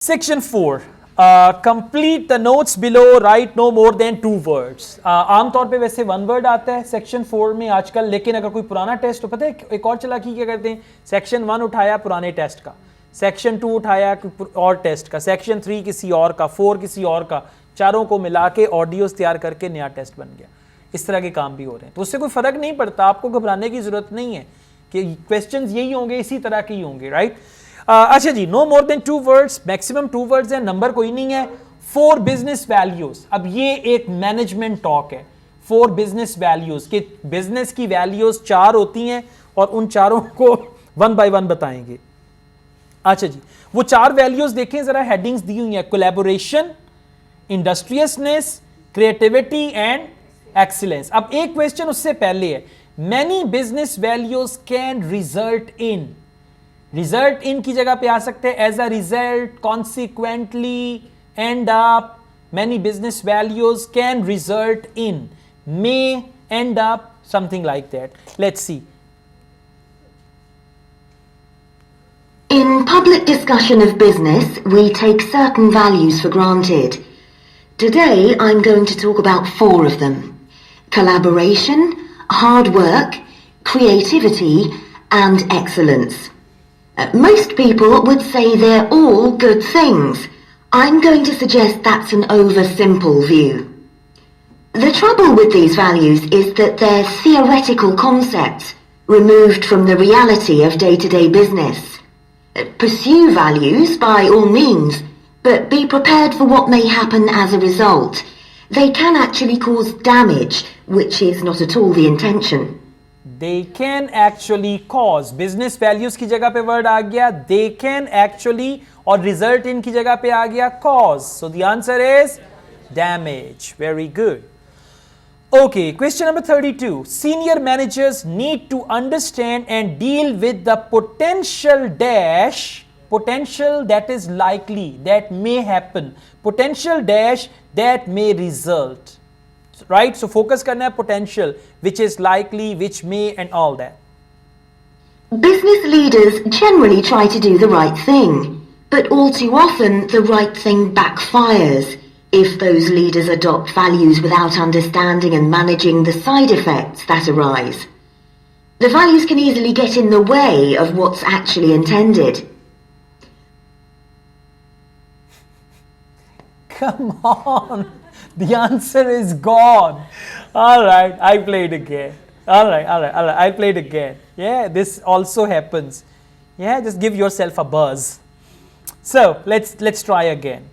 Section 4. Complete the notes below, write no more than 2 words. आमतौर पे वैसे 1 word आता है सेक्शन 4 में आजकल, लेकिन अगर कोई पुराना टेस्ट हो, पता है एक और चालाकी क्या करते हैं, सेक्शन 1 उठाया पुराने टेस्ट का, सेक्शन 2 उठाया और टेस्ट का, सेक्शन 3 किसी और का, 4 किसी और का, चारों को मिला के ऑडियोज तैयार करके नया टेस्ट बन गया। इस तरह के काम भी हो रहे हैं, तो उससे कोई फर्क नहीं पड़ता, आपको घबराने की जरूरत नहीं है कि क्वेश्चंस यही होंगे, इसी तरह के ही होंगे, राइट। अच्छा जी, no more than 2 words, maximum 2 words है, नंबर कोई नहीं है। 4 बिजनेस वैल्यूज, अब ये एक मैनेजमेंट टॉक है। 4 बिजनेस वैल्यूज कि बिजनेस की वैल्यूज 4 होती हैं और उन चारों को 1 बाय 1 बताएंगे। अच्छा जी, वो 4 वैल्यूज देखें जरा, हेडिंग्स दी हुई हैं, collaboration, industriousness, creativity and excellence. अब एक क्वेश्चन उससे पहले है, many business values can result in, result in की जगह पे आ सकते हैं as a result, consequently, end up. Many business values can result in, may, end up, something like that. Let's see. In public discussion of business, we take certain values for granted. Today, I'm going to talk about 4 of them: collaboration, hard work, creativity, and excellence. Most people would say they're all good things. I'm going to suggest that's an oversimple view. The trouble with these values is that they're theoretical concepts, removed from the reality of day-to-day business. Pursue values by all means, but be prepared for what may happen as a result. They can actually cause damage, which is not at all the intention. They can actually cause, business values की जगह पे word आ गया they can actually, और result in की जगह पे आ गया cause. So the answer is damage. Very good. Okay, question number 32. Senior managers need to understand and deal with the potential dash, potential that is likely, that may happen, potential dash that may result. Right? So focus करना है potential, which is likely, which may, and all that. Business leaders generally try to do the right thing, but all too often the right thing backfires if those leaders adopt values without understanding and managing the side effects that arise. The values can easily get in the way of what's actually intended. Come on. The answer is gone. All right, I played again. All right. I played again. Yeah, this also happens. Yeah, just give yourself a buzz. So let's try again.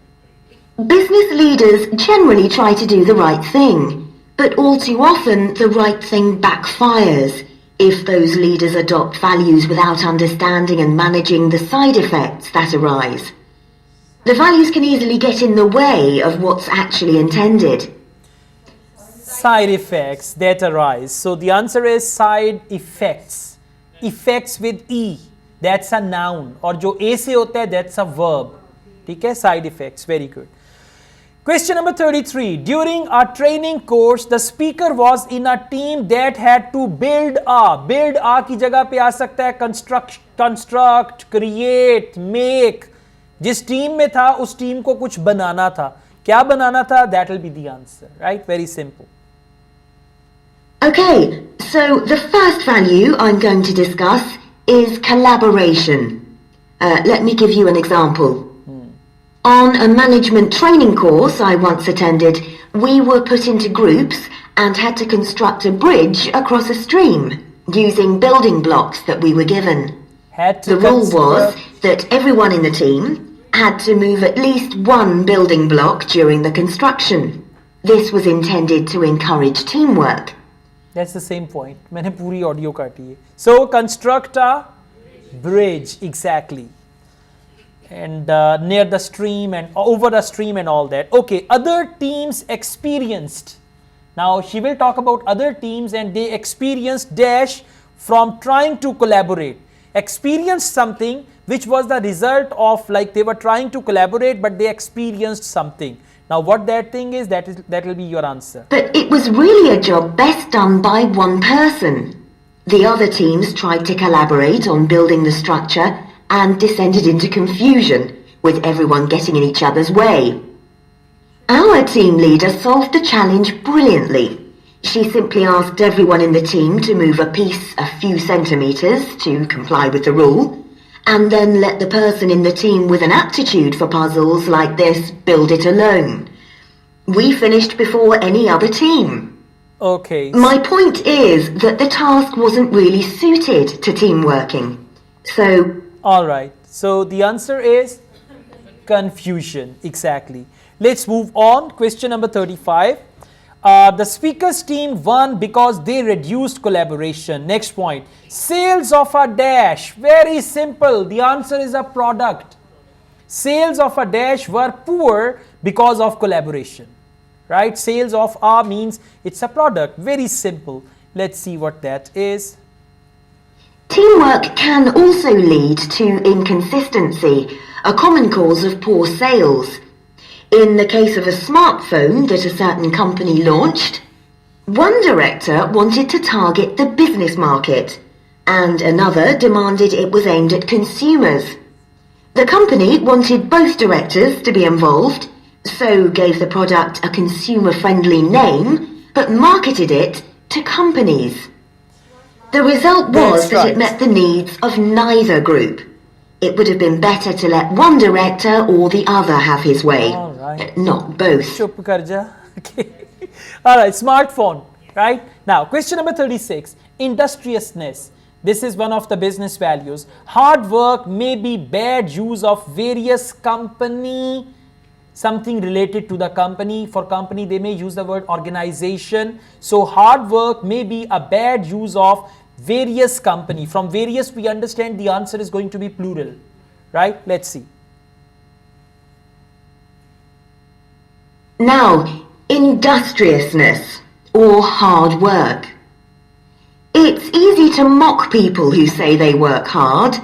Business leaders generally try to do the right thing, but all too often the right thing backfires if those leaders adopt values without understanding and managing the side effects that arise. The values can easily get in the way of what's actually intended. Side effects that arise. So the answer is side effects. Effects with E. That's a noun. और जो A से होता है that's a verb. ठीक है? Side effects. Very good. Question number 33. During our training course, the speaker was in a team that had to build a की जगह पे आ सकता है construct, create, make. जिस टीम में था उस टीम को कुछ बनाना था, क्या बनाना था, that will be the answer, right? Very simple. Okay, so the first value I'm going to discuss is collaboration. Let me give you an example. On a management training course I once attended, we were put into groups and had to construct a bridge across a stream using building blocks that we were given. The rule was that everyone in the team had to move at least 1 building block during the construction. This was intended to encourage teamwork. That's the same point. मैंने पूरी audio काटी है. So construct a bridge, exactly, and near the stream and over the stream and all that. Okay, other teams experienced. Now she will talk about other teams and they experienced dash from trying to collaborate. Experienced something which was the result of, like, they were trying to collaborate but they experienced something. Now what that thing is, that will be your answer. But it was really a job best done by one person. The other teams tried to collaborate on building the structure and descended into confusion with everyone getting in each other's way. Our team leader solved the challenge brilliantly. She simply asked everyone in the team to move a piece a few centimetres to comply with the rule, and then let the person in the team with an aptitude for puzzles like this build it alone. We finished before any other team. Okay. My point is that the task wasn't really suited to team working. So... Alright, so the answer is confusion. Exactly. Let's move on. Question number 35. The speakers team won because they reduced collaboration. Next point. Sales of a dash. Very simple. The answer is a product. Sales of a dash were poor because of collaboration. Right? Sales of a means it's a product. Very simple. Let's see what that is. Teamwork can also lead to inconsistency, a common cause of poor sales. In the case of a smartphone that a certain company launched, one director wanted to target the business market, and another demanded it was aimed at consumers. The company wanted both directors to be involved, so gave the product a consumer-friendly name, but marketed it to companies. The result was that it met the needs of neither group. It would have been better to let one director or the other have his way, not both. Chup kar ja. Okay. Alright, smartphone. Right? Now, question number 36. Industriousness. This is one of the business values. Hard work may be bad use of various company, something related to the company. For company, they may use the word organization. So, hard work may be a bad use of various company. From various, we understand the answer is going to be plural. Right? Let's see. Now, industriousness or hard work. It's easy to mock people who say they work hard.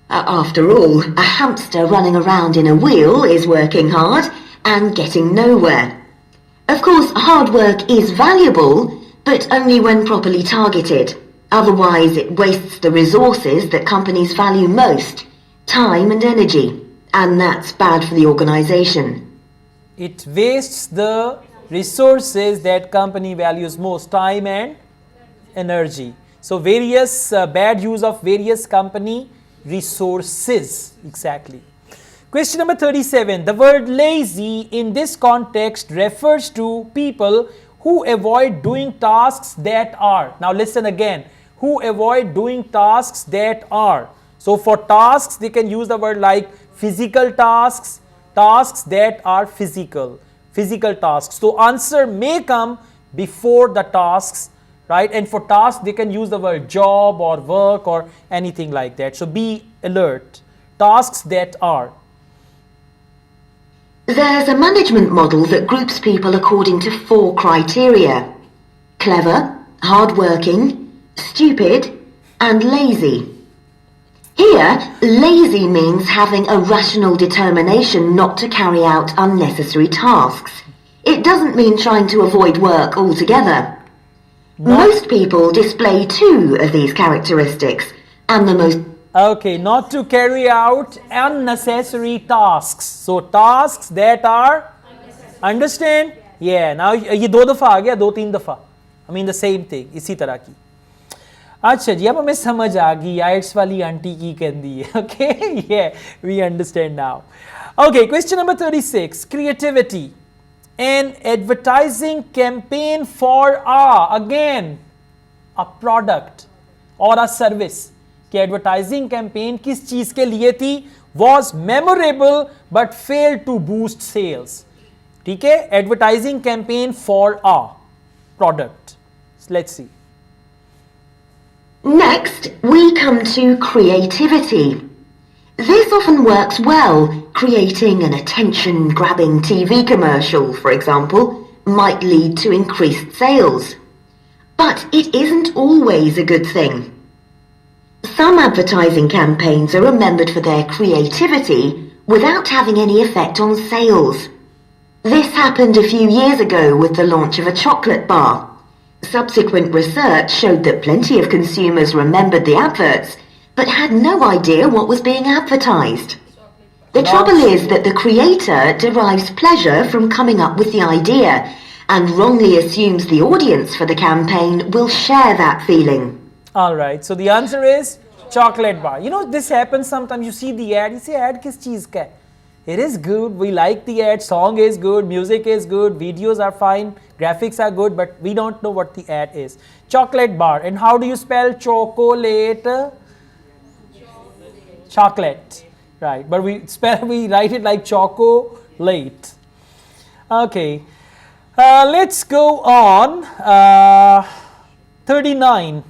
After all, a hamster running around in a wheel is working hard and getting nowhere. Of course, hard work is valuable, but only when properly targeted. Otherwise, it wastes the resources that companies value most, time and energy, and that's bad for the organization. It wastes the resources that company values most, time and energy. So various bad use of various company resources. Exactly. Question number 37. The word lazy in this context refers to people who avoid doing tasks that are. Now listen again. Who avoid doing tasks that are. So for tasks, they can use the word like physical tasks, tasks that are physical tasks. So answer may come before the tasks, right? And for tasks, they can use the word job or work or anything like that. So be alert. Tasks that are. There's a management model that groups people according to 4 criteria: clever, hardworking, stupid, and lazy. Here, lazy means having a rational determination not to carry out unnecessary tasks. It doesn't mean trying to avoid work altogether. Most people display 2 of these characteristics, and the most... Okay, not to carry out unnecessary tasks. So tasks that are... Understand? Yeah, now ये 2 दफा आ गया, 2-3 दफा. I mean the same thing, इसी तरह की. अच्छा जी, अब हमें समझ आ गई IELTS वाली आंटी की कहती है. Okay, yeah, we understand now. Okay, question number 36. Creativity. An advertising campaign for again a product or a service. कि advertising campaign किस चीज के लिए थी? Was memorable but failed to boost sales. ठीक है? Advertising campaign for a product. So let's see. Next, we come to creativity. This often works well. Creating an attention-grabbing TV commercial, for example, might lead to increased sales. But it isn't always a good thing. Some advertising campaigns are remembered for their creativity without having any effect on sales. This happened a few years ago with the launch of a chocolate bar. Subsequent research showed that plenty of consumers remembered the adverts, but had no idea what was being advertised. The trouble is that the creator derives pleasure from coming up with the idea and wrongly assumes the audience for the campaign will share that feeling. All right, so the answer is chocolate bar. You know, this happens sometimes. You see the ad, you say, ad kis cheez ka hai? It is good, we like the ad, song is good, music is good, videos are fine, graphics are good, but we don't know what the ad is. Chocolate bar. And how do you spell chocolate? Chocolate. Right, but we write it like chocolate. Okay, let's go on. 39.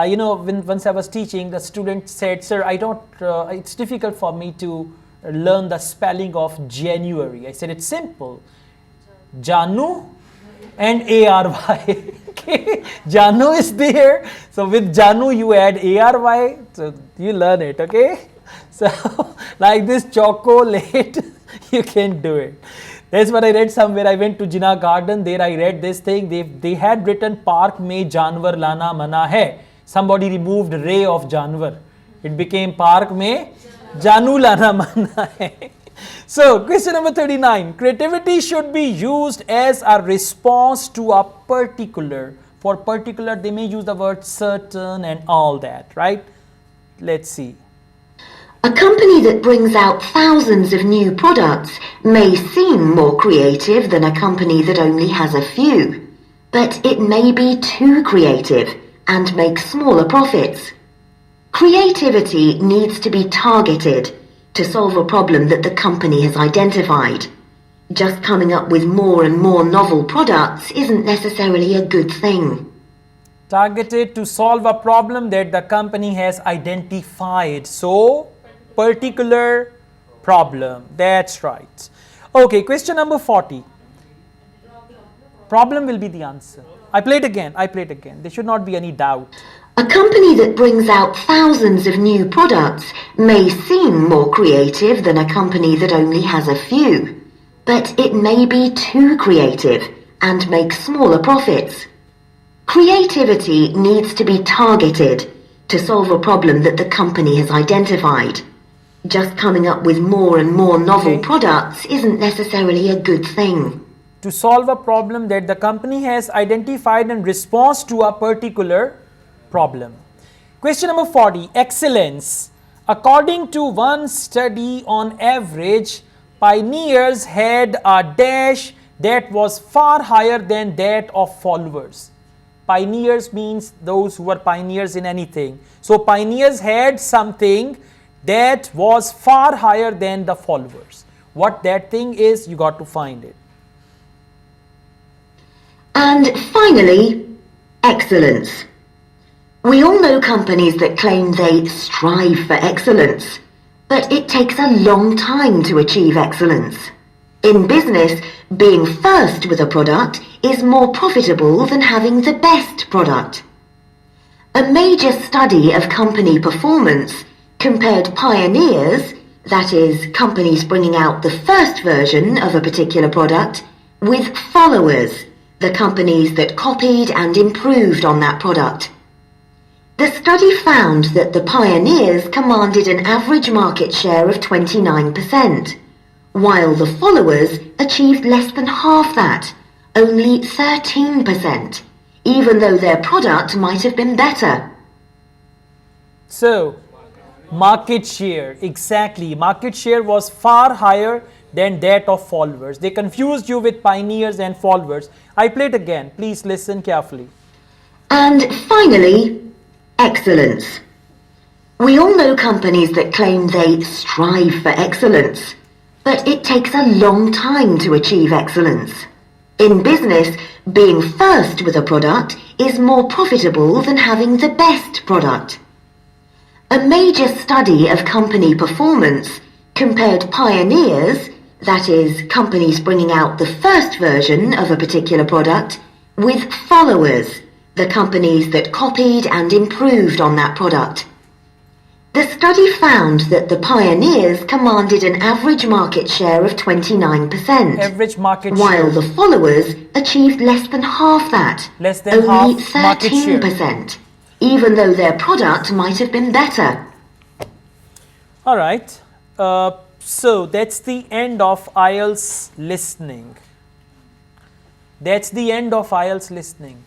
You know, once I was teaching, the student said, sir, it's difficult for me to learn the spelling of January. I said, it's simple. Janu and A-R-Y. Okay, Janu is there. So with Janu, you add A-R-Y. So you learn it, okay? So like this chocolate, you can do it. That's what I read somewhere. I went to Jinnah Garden. There I read this thing. They had written Park mein Janwar lana mana hai. Somebody removed ray of Janwar. It became Park mein Janu lana mana hai. So question number 39. Creativity should be used as a response to a particular. For particular, they may use the word certain and all that, right? Let's see. A company that brings out thousands of new products may seem more creative than a company that only has a few, but it may be too creative and make smaller profits. Creativity needs to be targeted to solve a problem that the company has identified. Just coming up with more and more novel products isn't necessarily a good thing. Targeted to solve a problem that the company has identified. So, particular problem. That's right. Okay, question number 40. Problem will be the answer. I play it again. There should not be any doubt. A company that brings out thousands of new products may seem more creative than a company that only has a few, but it may be too creative and make smaller profits. Creativity needs to be targeted to solve a problem that the company has identified. Just coming up with more and more novel products isn't necessarily a good thing. To solve a problem that the company has identified in response to a particular problem. Question number 40. Excellence. According to one study, on average, pioneers had a dash that was far higher than that of followers. Pioneers means those who were pioneers in anything. So pioneers had something that was far higher than the followers. What that thing is, you got to find it. And finally, excellence. We all know companies that claim they strive for excellence, but it takes a long time to achieve excellence. In business, being first with a product is more profitable than having the best product. A major study of company performance compared pioneers, that is, companies bringing out the first version of a particular product, with followers, the companies that copied and improved on that product. The study found that the pioneers commanded an average market share of 29%, while the followers achieved less than half that, only 13%, even though their product might have been better. So, market share, exactly. Market share was far higher than that of followers. They confused you with pioneers and followers. I play it again. Please listen carefully. And finally, excellence. We all know companies that claim they strive for excellence, but it takes a long time to achieve excellence. In business, being first with a product is more profitable than having the best product. A major study of company performance compared pioneers, that is, companies bringing out the first version of a particular product, with followers, the companies that copied and improved on that product. The study found that the pioneers commanded an average market share of 29%, Average market while share. the followers achieved less than half that, Less than only half market share. 13%, even though their product might have been better. All right. So that's the end of IELTS listening. That's the end of IELTS listening.